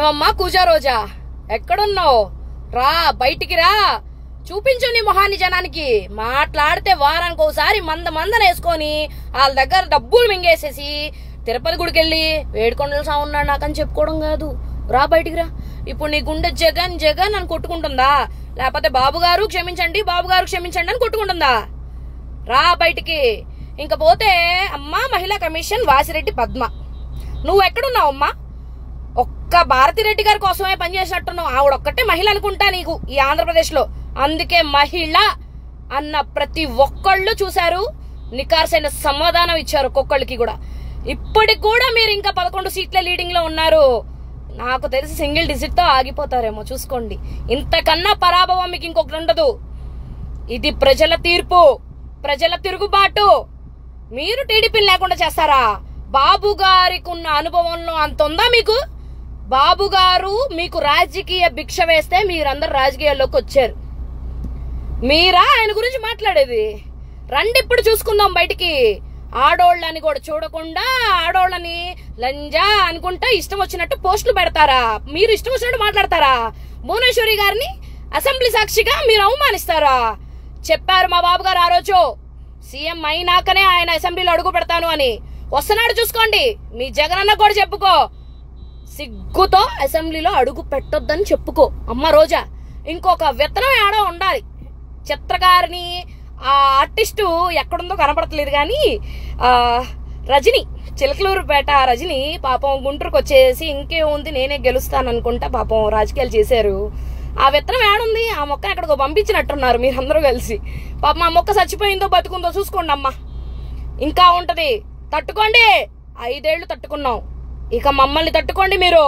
ఏమమ్మా కూజా రోజా, ఎక్కడున్నావు? రా, బయటికి రా, చూపించు నీ మొహాన్ని జనానికి. మాట్లాడితే వారానికి ఒకసారి మందన వేసుకొని వాళ్ళ దగ్గర డబ్బులు మింగేసేసి తిరుపతి గుడికి వెళ్ళి వేడుకొండల సాగు ఉన్నాడు నాకని చెప్పుకోవడం కాదు. రా, బయటికి రా. ఇప్పుడు నీ గుండె జగన్ జగన్ అని కొట్టుకుంటుందా, లేకపోతే బాబు గారు క్షమించండి అని కొట్టుకుంటుందా? రా బయటికి. ఇంక పోతే అమ్మా మహిళా కమిషన్ వాసిరెడ్డి పద్మ, నువ్వు ఎక్కడున్నావమ్మా? ఒక్క భారతిరెడ్డి గారి కోసమే పనిచేసినట్టున్నావు. ఆవిడొక్కటే మహిళ అనుకుంటా నీకు ఈ ఆంధ్రప్రదేశ్ లో. అందుకే మహిళ అన్న ప్రతి ఒక్కళ్ళు చూశారు, నికార్సైన సమాధానం ఇచ్చారు ఒక్కొక్కళ్ళకి కూడా. ఇప్పటికి కూడా మీరు ఇంకా 11 సీట్ల లీడింగ్ లో ఉన్నారు. నాకు తెలిసి సింగిల్ డిజిట్ తో ఆగిపోతారేమో, చూసుకోండి. ఇంతకన్నా పరాభవం మీకు ఇంకొకటి ఉండదు. ఇది ప్రజల తీర్పు, ప్రజల తిరుగుబాటు. మీరు టీడీపీని లేకుండా చేస్తారా? బాబు గారికి ఉన్న అనుభవంలో అంత ఉందా మీకు? బాబు గారు మీకు రాజకీయ భిక్ష వేస్తే మీరందరూ రాజకీయాల్లోకి వచ్చారు. మీరా ఆయన గురించి మాట్లాడేది? రండి ఇప్పుడు చూసుకుందాం బయటికి. ఆడోళ్ళని కూడా చూడకుండా ఆడోళ్ళని లంజా అనుకుంటా ఇష్టం వచ్చినట్టు పోస్టులు పెడతారా? మీరు ఇష్టం వచ్చినట్టు మాట్లాడతారా? భువనేశ్వరి గారిని అసెంబ్లీ సాక్షిగా మీరు అవమానిస్తారా? చెప్పారు మా బాబు గారు ఆ రోజు, సీఎం అయినాకనే ఆయన అసెంబ్లీలో అడుగు పెడతాను అని. వస్తున్నాడు చూసుకోండి. మీ జగనన్న కూడా చెప్పుకో, సిగ్గుతో అసెంబ్లీలో అడుగు పెట్టొద్దని చెప్పుకో. అమ్మ రోజా, ఇంకొక విత్తనం ఏడో ఉండాలి. చిత్రకారిని ఆ ఆర్టిస్టు ఎక్కడుందో కనపడట్లేదు కానీ రజని, చిలకలూరుపేట రజని పాపం గుంటూరుకు వచ్చేసి ఇంకేముంది నేనే గెలుస్తాను అనుకుంటా పాపం రాజకీయాలు చేశారు. ఆ విత్తనం ఏడుంది? ఆ మొక్క ఎక్కడికో పంపించినట్టున్నారు మీరందరూ కలిసి. పాపం ఆ మొక్క చచ్చిపోయిందో బతుకుందో చూసుకోండి అమ్మా. ఇంకా ఉంటది, తట్టుకోండి. 5 ఏళ్లు తట్టుకున్నాం, ఇక మమ్మల్ని తట్టుకోండి మీరు.